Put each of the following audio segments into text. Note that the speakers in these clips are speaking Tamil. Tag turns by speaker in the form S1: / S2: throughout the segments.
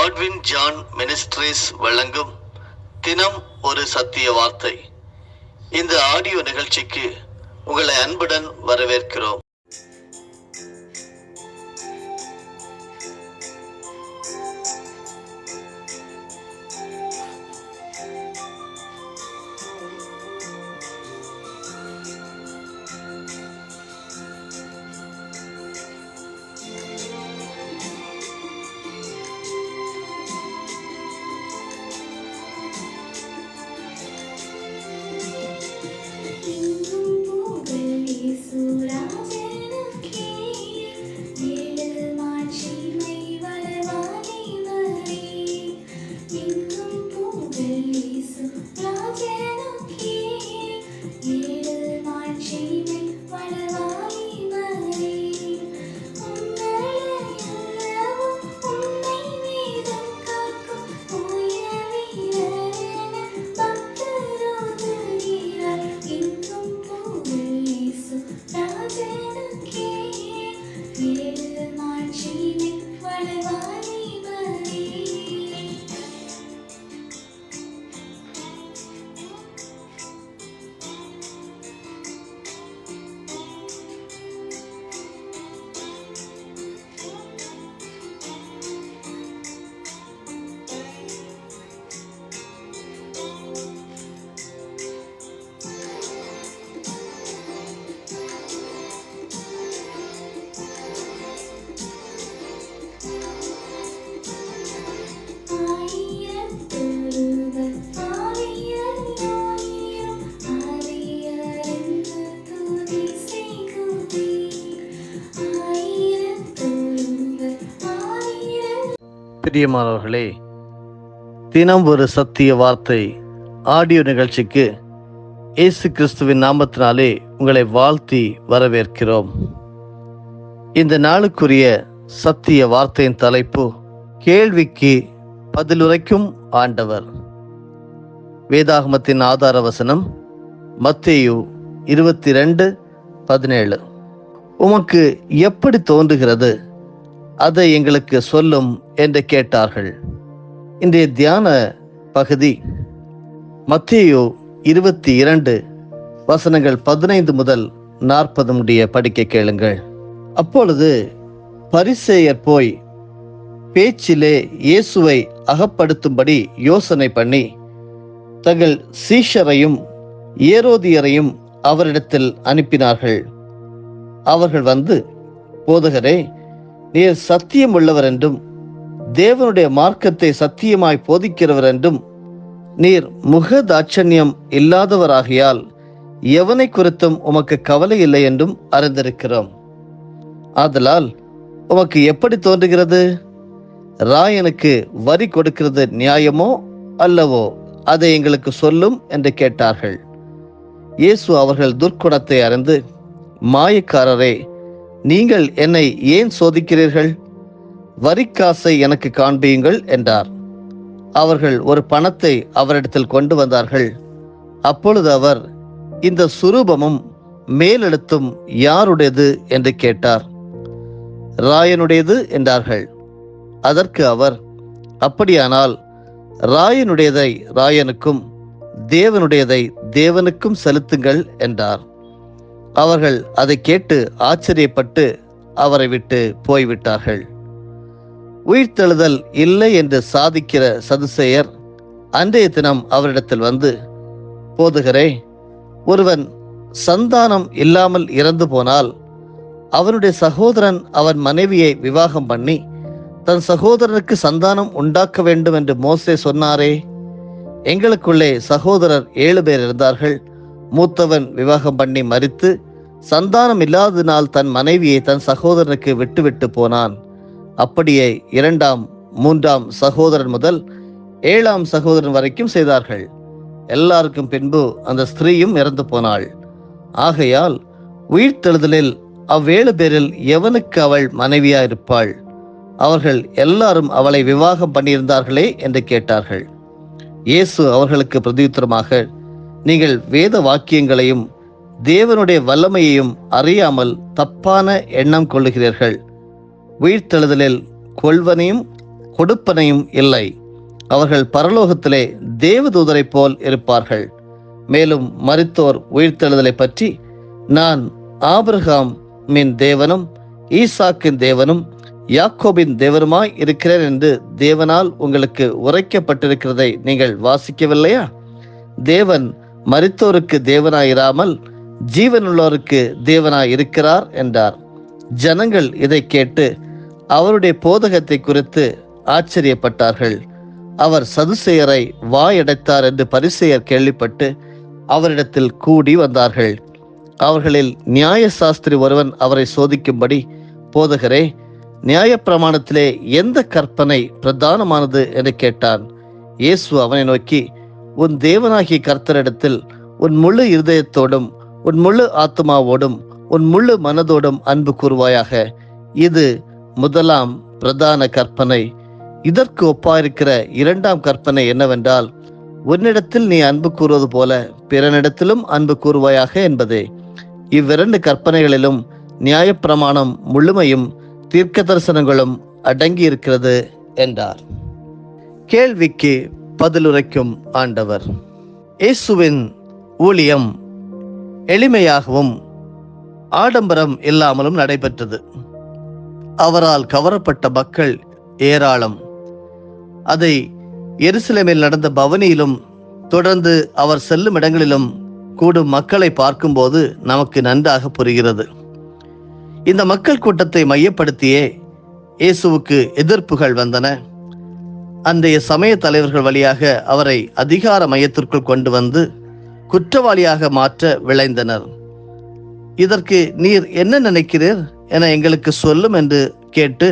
S1: காட்வின் ஜான் மினிஸ்ட்ரீஸ் வழங்கும் தினம் ஒரு சத்திய வார்த்தை. இந்த ஆடியோ நிகழ்ச்சிக்கு உங்களை அன்புடன் வரவேற்கிறோம். பிரியமானவர்களே, தினம் ஒரு சத்திய வார்த்தை ஆடியோ நிகழ்ச்சிக்கு இயேசு கிறிஸ்துவின் நாமத்தினாலே உங்களை வாழ்த்தி வரவேற்கிறோம். இந்த நாளுக்குரிய சத்திய வார்த்தையின் தலைப்பு, கேள்விக்கு பதிலுரைக்கும் ஆண்டவர். வேதாகமத்தின் ஆதார வசனம் மத்தேயு 22:17. உமக்கு எப்படி தோன்றுகிறது, அதை எங்களுக்கு சொல்லும் என்று கேட்டார்கள். இன்றைய தியான பகுதி மத்தேயு 22 வசனங்கள் 15 முதல் 40 முடிய படிக்க கேளுங்கள். அப்பொழுது பரிசேயர் போய் பேச்சிலே இயேசுவை அகப்படுத்தும்படி யோசனை பண்ணி தங்கள் சீஷரையும் ஏரோதியரையும் அவரிடத்தில் அனுப்பினார்கள். அவர்கள் வந்து, போதகரே, நீர் சத்தியம் உள்ளவர் என்றும் தேவனுடைய மார்க்கத்தை சத்தியமாய் போதிக்கிறவர் என்றும் நீர் முக தாட்சண்யம் இல்லாதவராகியால் எவனை குறித்தும் உமக்கு கவலை இல்லை என்றும் அறிந்திருக்கிறோம். ஆதலால் உமக்கு எப்படி தோன்றுகிறது, ராயனுக்கு வரி கொடுக்கிறது நியாயமோ அல்லவோ, அதை எங்களுக்கு சொல்லும் என்று கேட்டார்கள். இயேசு அவர்கள் துர்க்குணத்தை அறிந்து, மாயக்காரரே, நீங்கள் என்னை ஏன் சோதிக்கிறீர்கள்? வரிக்காசை எனக்கு காண்பியுங்கள் என்றார். அவர்கள் ஒரு பணத்தை அவரிடத்தில் கொண்டு வந்தார்கள். அப்பொழுது அவர், இந்த சுரூபமும் மேலெழுத்தும் யாருடையது என்று கேட்டார். ராயனுடையது என்றார்கள். அதற்கு அவர், அப்படியானால் ராயனுடையதை ராயனுக்கும் தேவனுடையதை தேவனுக்கும் செலுத்துங்கள் என்றார். அவர்கள் அதை கேட்டு ஆச்சரியப்பட்டு அவரை விட்டு போய்விட்டார்கள். உயிர்த்தெழுதல் இல்லை என்று சாதிக்கிற சதுசேயர் அன்றைய தினம் அவரிடத்தில் வந்து, போதகரே, ஒருவன் சந்தானம் இல்லாமல் இறந்து போனால் அவனுடைய சகோதரன் அவன் மனைவியை விவாகம் பண்ணி தன் சகோதரனுக்கு சந்தானம் உண்டாக்க வேண்டும் என்று மோசே சொன்னாரே. எங்களுக்குள்ளே சகோதரர் 7 பேர் இருந்தார்கள். மூத்தவன் விவாகம் பண்ணி மரித்து சந்தானம் இல்லாததினால் தன் மனைவியை தன் சகோதரனுக்கு விட்டுவிட்டு போனான். அப்படியே 2ஆம் 3ஆம் சகோதரன் முதல் 7ஆம் சகோதரன் வரைக்கும் செய்தார்கள். எல்லாருக்கும் பின்பு அந்த ஸ்திரீயும் இறந்து போனாள். ஆகையால் உயிர்த்தெழுதலில் அவ்வேழு பேரில் எவனுக்கு அவள் மனைவியா இருப்பாள்? அவர்கள் எல்லாரும் அவளை விவாகம் பண்ணியிருந்தார்களே என்று கேட்டார்கள். இயேசு அவர்களுக்கு பிரதியுத்தரமாக, நீங்கள் வேத வாக்கியங்களையும் தேவனுடைய வல்லமையையும் அறியாமல் தப்பான எண்ணம் கொள்ளுகிறீர்கள். உயிர்த்தெழுதலில் கொள்வனையும் கொடுப்பனையும் இல்லை. அவர்கள் பரலோகத்திலே தேவதூதரை போல் இருப்பார்கள். மேலும் மரித்தோர் உயிர்த்தெழுதலை பற்றி, நான் ஆபிரகாமின் தேவனும் ஈசாக்கின் தேவனும் யாக்கோபின் தேவனுமாய் இருக்கிறேன் என்று தேவனால் உங்களுக்கு உரைக்கப்பட்டிருக்கிறதை நீங்கள் வாசிக்கவில்லையா? தேவன் மரித்தோருக்கு தேவனாயிராமல் ஜீவனுள்ளோருக்கு தேவனாய் இருக்கிறார் என்றார். ஜனங்கள் இதை கேட்டு அவருடைய போதகத்தை குறித்து ஆச்சரியப்பட்டார்கள். அவர் சதுசேயரை வாயடைத்தார் என்று பரிசேயர் கேள்விப்பட்டு அவரிடத்தில் கூடி வந்தார்கள். அவர்களில் நியாய சாஸ்திரி ஒருவன் அவரை சோதிக்கும்படி, போதகரே, நியாயப்பிரமாணத்திலே எந்த கற்பனை பிரதானமானது என்று கேட்டான். இயேசு அவனை நோக்கி, உன் தேவனாகிய கர்த்தரிடத்தில் உன் முழு இருதயத்தோடும் உன் முழு ஆத்மாவோடும் உன் முழு மனதோடும் அன்பு கூறுவாயாக. இது முதலாம் பிரதான கற்பனை. இதற்கு ஒப்பாயிருக்கிற இரண்டாம் கற்பனை என்னவென்றால், உன்னிடத்தில் நீ அன்பு கூறுவது போல பிறனிடத்திலும் அன்பு கூறுவாயாக என்பதே. இவ்விரண்டு கற்பனைகளிலும் நியாயப்பிரமாணம் முழுமையும் தீர்க்க தரிசனங்களும் அடங்கி இருக்கிறது என்றார். கேள்விக்கு பதிலுரைக்கும் ஆண்டவர். இயேசுவின் ஊழியம் எளிமையாகவும் ஆடம்பரம் இல்லாமலும் நடைபெற்றது. அவரால் கவரப்பட்ட மக்கள் ஏராளம். அதை எருசலேமில் நடந்த பவனியிலும் தொடர்ந்து அவர் செல்லும் இடங்களிலும் கூடும் மக்களை பார்க்கும்போது நமக்கு நன்றாக புரிகிறது. இந்த மக்கள் கூட்டத்தை மையப்படுத்தியே இயேசுவுக்கு எதிர்ப்புகள் வந்தன. அன்றைய சமய தலைவர்கள் வழியாக அவரை அதிகார மையத்திற்குள் கொண்டு வந்து குற்றவாளியாக மாற்ற விளைந்தனர். இதற்கு நீர் என்ன நினைக்கிறீர் என எங்களுக்கு சொல்லும் என்று கேட்டு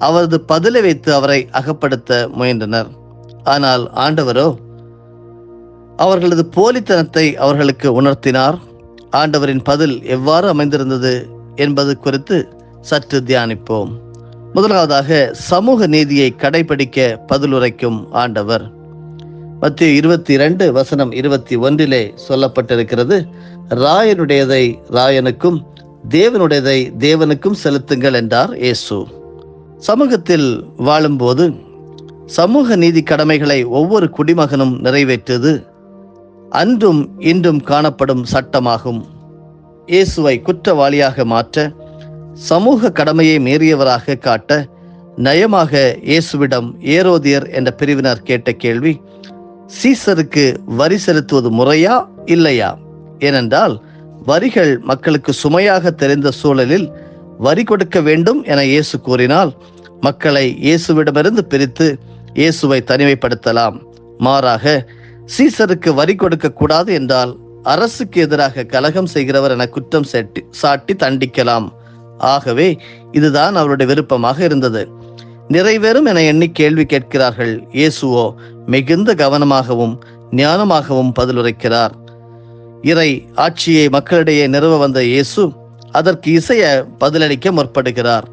S1: அவரது பதிலை வைத்து அவரை அகப்படுத்த முயன்றனர். ஆனால் ஆண்டவரோ அவர்களது போலித்தனத்தை அவர்களுக்கு உணர்த்தினார். ஆண்டவரின் பதில் எவ்வாறு அமைந்திருந்தது என்பது குறித்து சற்று தியானிப்போம். முதலாவதாக சமூக நீதியை கடைபிடிக்க பதிலுரைக்கும் ஆண்டவர். மத்திய 22:21 சொல்லப்பட்டிருக்கிறது, ராயனுடையதை ராயனுக்கும் தேவனுடையதை தேவனுக்கும் செலுத்துங்கள் என்றார் இயேசு. சமூகத்தில் வாழும்போது சமூக நீதி கடமைகளை ஒவ்வொரு குடிமகனும் நிறைவேற்றுவது அன்றும் இன்றும் காணப்படும் சட்டமாகும். இயேசுவை குற்றவாளியாக மாற்ற, சமூக கடமையை மீறியவராக காட்ட நயமாக இயேசுவிடம் ஏரோதியர் என்ற பிரிவினர் கேட்ட கேள்வி, சீசருக்கு வரி செலுத்துவது முறையா இல்லையா? ஏனென்றால் வரிகள் மக்களுக்கு சுமையாக தெரிந்த சூழலில் வரி கொடுக்க வேண்டும் என இயேசு கூறினால் மக்களை இயேசுவிடமிருந்து பிரித்து இயேசுவை தனிமைப்படுத்தலாம். மாறாக சீசருக்கு வரி கொடுக்க கூடாது என்றால் அரசுக்கு எதிராக கலகம் செய்கிறவர் என குற்றம் சாட்டி தண்டிக்கலாம். ஆகவே இதுதான் அவருடைய விருப்பமாக இருந்தது. நிறைவேறும் என எண்ணி கேள்வி கேட்கிறார்கள். இயேசுவோ மிகுந்த கவனமாகவும் ஞானமாகவும் பதிலுரைக்கிறார். இறை ஆட்சியை மக்களிடையே நிறுவ வந்த இயேசு அதற்கு இசைய பதிலளிக்க முற்படுகிறார்.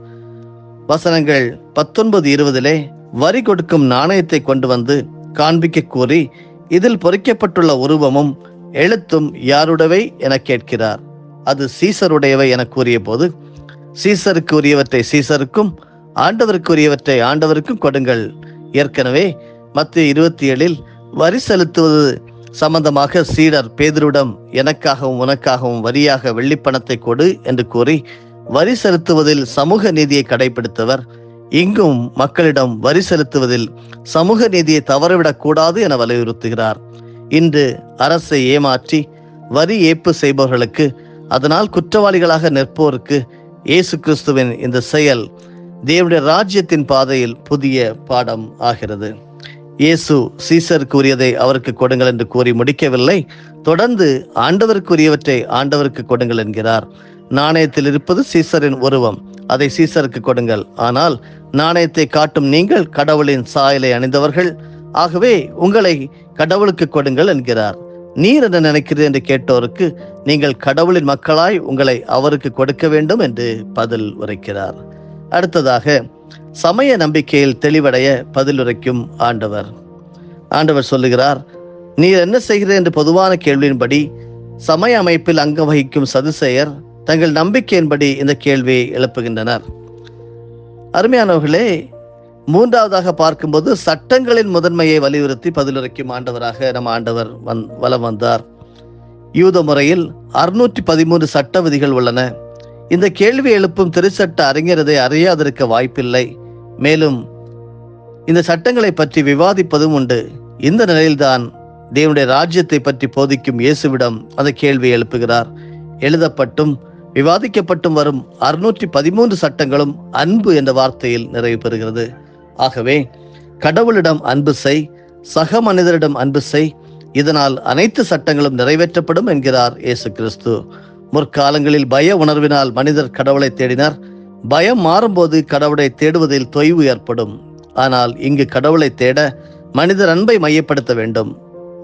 S1: வசனங்கள் 19-20 வரி கொடுக்கும் நாணயத்தை கொண்டு வந்து காண்பிக்க கூறி, இதில் பொறிக்கப்பட்டுள்ள உருவமும் எழுத்தும் யாருடையவை என கேட்கிறார். அது சீசருடையவை என கூறிய போது, சீசருக்கு உரியவற்றை சீசருக்கும் ஆண்டவருக்கு உரியவற்றை ஆண்டவருக்கும் கொடுங்கள். ஏற்கனவே மத்திய 27 வரி செலுத்துவது சம்பந்தமாக சீடர் பேதுருவிடம் எனக்காகவும் உனக்காகவும் வரியாக வெள்ளிப்பணத்தை கொடு என்று கூறி வரி செலுத்துவதில் சமூக நீதியை கடைபிடித்தவர் இங்கும் மக்களிடம் வரி செலுத்துவதில் சமூக நீதியை தவறவிடக் கூடாது என வலியுறுத்துகிறார். இன்று அரசை ஏமாற்றி வரி ஏய்ப்பு செய்பவர்களுக்கு, அதனால் குற்றவாளிகளாக நிற்போருக்கு இயேசு கிறிஸ்துவின் இந்த செயல் தேவனுடைய ராஜ்யத்தின் பாதையில் புதிய பாடம் ஆகிறது. இயேசு சீசருக்கு உரியதை அவருக்கு கொடுங்கள் என்று கூறி முடிக்கவில்லை. தொடர்ந்து ஆண்டவருக்குரியவற்றை ஆண்டவருக்கு கொடுங்கள் என்கிறார். நாணயத்தில் இருப்பது சீசரின் உருவம், அதை சீசருக்கு கொடுங்கள். ஆனால் நாணயத்தை காட்டும் நீங்கள் கடவுளின் சாயலை அணிந்தவர்கள், ஆகவே உங்களை கடவுளுக்கு கொடுங்கள் என்கிறார். நீர் என்ன நினைக்கிறது என்று கேட்டோருக்கு, நீங்கள் கடவுளின் மக்களாய் உங்களை அவருக்கு கொடுக்க வேண்டும் என்று பதில் உரைக்கிறார். அடுத்ததாக சமய நம்பிக்கையில் தெளிவடைய பதிலுரைக்கும் ஆண்டவர். ஆண்டவர் சொல்லுகிறார், நீர் என்ன செய்கிறீர் என்று பொதுவான கேள்வியின்படி சமய அமைப்பில் அங்கம் வகிக்கும் சதுசேயர் தங்கள் நம்பிக்கையின்படி இந்த கேள்வியை எழுப்புகின்றனர். அருமையானவர்களே, மூன்றாவதாக பார்க்கும்போது சட்டங்களின் முதன்மையை வலியுறுத்தி பதிலுரைக்கும் ஆண்டவராக நம் ஆண்டவர் வலம் வந்தார். யூத முறையில் 613 சட்ட விதிகள் உள்ளன. இந்த கேள்வி எழுப்பும் திருச்சட்ட அறிஞர் இதை அறியாதிருக்க வாய்ப்பில்லை. மேலும் இந்த சட்டங்களை பற்றி விவாதிப்பதும் உண்டு. இந்த நிலையில்தான் தேவனுடைய ராஜ்யத்தை பற்றி போதிக்கும் இயேசுவிடம் அந்த கேள்வி எழுப்புகிறார். எழுதப்பட்டும் விவாதிக்கப்பட்டும் வரும் 613 சட்டங்களும் அன்பு என்ற வார்த்தையில் நிறைவு பெறுகிறது. ஆகவே கடவுளிடம் அன்பு செய், சக மனிதரிடம் அன்பு செய், இதனால் அனைத்து சட்டங்களும் நிறைவேற்றப்படும் என்கிறார் இயேசு கிறிஸ்து. முற்காலங்களில் பய உணர்வினால் மனிதர் கடவுளை தேடினர். பயம் மாறும்போது கடவுளை தேடுவதில் தொய்வு ஏற்படும். ஆனால் இங்கு கடவுளை தேட மனிதர் அன்பை மையப்படுத்த வேண்டும்.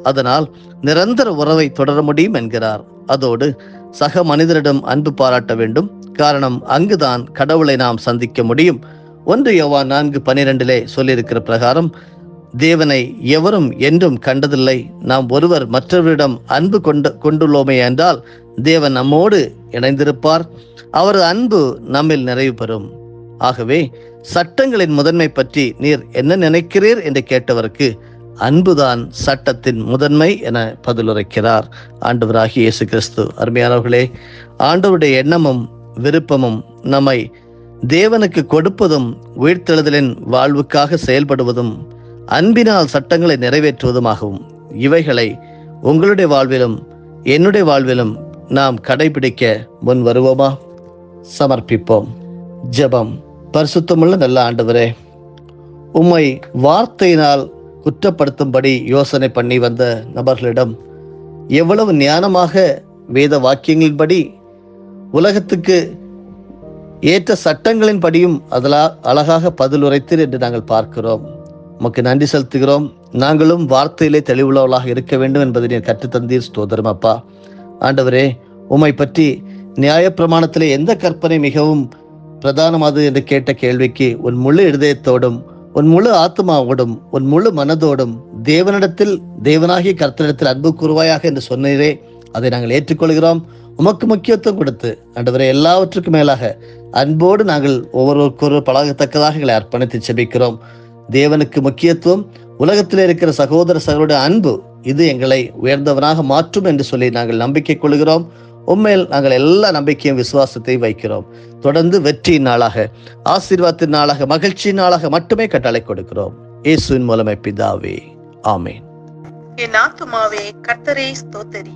S1: அதனால் நிரந்தர உறவை தொடர முடியும் என்கிறார். அதோடு சக மனிதரிடம் அன்பு பாராட்ட வேண்டும். காரணம், அங்குதான் கடவுளை நாம் சந்திக்க முடியும். 1 யோவான் 4:12 சொல்லியிருக்கிற பிரகாரம், தேவனை எவரும் என்றும் கண்டதில்லை. நாம் ஒருவர் மற்றவரிடம் அன்பு கொண்டுள்ளோமே என்றால் தேவன் நம்மோடு இணைந்திருப்பார். அவரது அன்பு நம்மில் நிறைவு பெறும். ஆகவே சட்டங்களின் முதன்மை பற்றி நீர் என்ன நினைக்கிறீர் என்று கேட்டவருக்கு அன்புதான் சட்டத்தின் முதன்மை என பதிலுரைக்கிறார் ஆண்டவராகிய இயேசு கிறிஸ்து. அருமையானவர்களே, ஆண்டவருடைய எண்ணமும் விருப்பமும் நம்மை தேவனுக்கு கொடுப்பதும் உயிர்த்தெழுதலின் வாழ்வுக்காக செயல்படுவதும் அன்பினால் சட்டங்களை நிறைவேற்றுவதுமாகும். இவைகளை உங்களுடைய வாழ்விலும் என்னுடைய வாழ்விலும் நாம் கடைபிடிக்க முன் வருவோமா? சமர்ப்பிப்போம். ஜெபம். பரிசுத்தமுள்ள நல்ல ஆண்டவரே, உம்மை வார்த்தையினால் குற்றப்படுத்தும்படி யோசனை பண்ணி வந்த நபர்களிடம் எவ்வளவு ஞானமாக வேத வாக்கியங்களின்படி உலகத்துக்கு ஏற்ற சட்டங்களின் படியும் அழகாக பதில் உரைத்தீர் என்று நாங்கள் பார்க்கிறோம். உமக்கு நன்றி செலுத்துகிறோம். நாங்களும் வார்த்தையிலே தெளிவுள்ளவர்களாக இருக்க வேண்டும் என்பதை நீர் கற்றுத்தந்தீர். ஸ்தோத்திரம் அப்பா. ஆண்டவரே, உம்மை பற்றி நியாயப்பிரமாணத்திலே எந்த கற்பனை மிகவும் பிரதானமானது என்று கேட்ட கேள்விக்கு உன் முழு இருதயத்தோடும், உன் முழு ஆத்மாவோடும், உன் முழு மனதோடும் தேவனிடத்தில், தேவனாகிய கர்த்தரிடத்தில் அன்பு கூறுவாயாக என்று சொன்னீரே, அதை நாங்கள் ஏற்றுக்கொள்கிறோம். உமக்கு முக்கியத்துவம் கொடுத்து ஆண்டவரே, எல்லாவற்றுக்கும் மேலாக அன்போடு நாங்கள் ஒவ்வொருவருக்கொரு பழகத்தக்கதாக எங்களை அர்ப்பணித்து செபிக்கிறோம். தேவனுக்கு முக்கியத்துவம், உலகத்தில் இருக்கிற சகோதர சகோதர அன்பு, இது எங்களை உயர்ந்தவனாக மாற்றும் என்று சொல்லி நாங்கள் நம்பிக்கை கொள்கிறோம். உண்மையில் நாங்கள் எல்லா நம்பிக்கையும் விசுவாசத்தையும் வைக்கிறோம். தொடர்ந்து வெற்றியின் நாளாக, ஆசீர்வாதத்தின் நாளாக, மகிழ்ச்சியின் நாளாக மட்டுமே கட்டளை கொடுக்கிறோம். இயேசுவின் மூலமே பிதாவே, ஆமேன்.
S2: என் ஆத்துமாவே கர்த்தரை ஸ்தோத்தரி,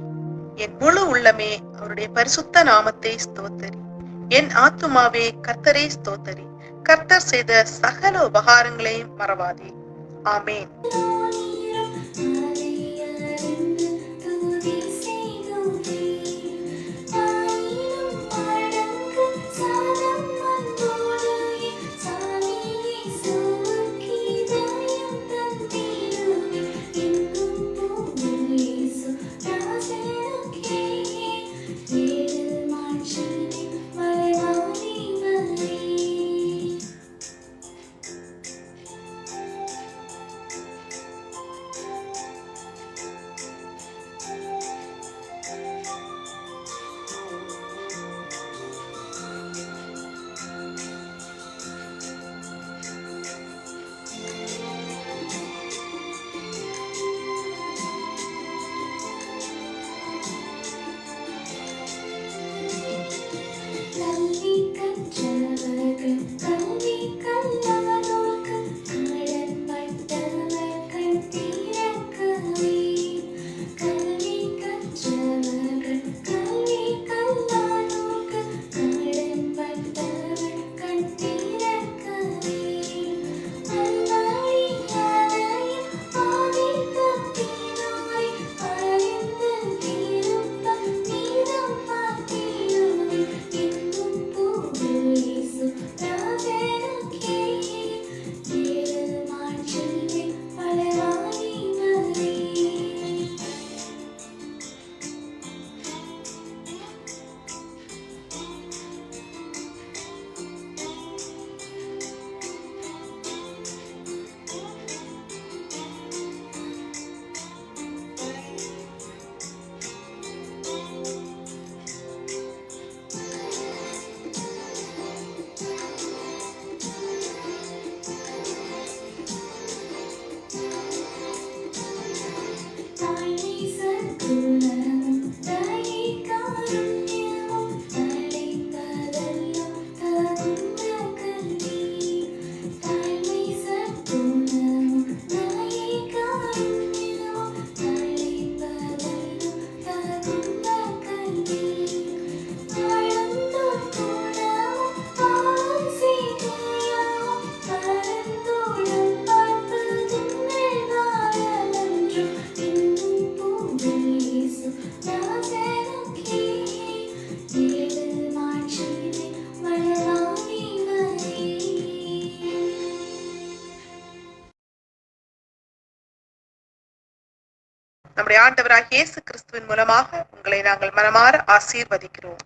S2: என் முழு உள்ளமே அவருடைய பரிசுத்த நாமத்தை ஸ்தோத்தரி. என் ஆத்துமாவே கர்த்தரை ஸ்தோத்தரி, கர்த்தர் செய்த சகல உபகாரங்களையும் மறவாதே. ஆமேன். எங்களுடைய ஆண்டவராகிய இயேசு கிறிஸ்துவின் மூலமாக உங்களை நாங்கள் மனமாற ஆசீர்வதிக்கிறோம்.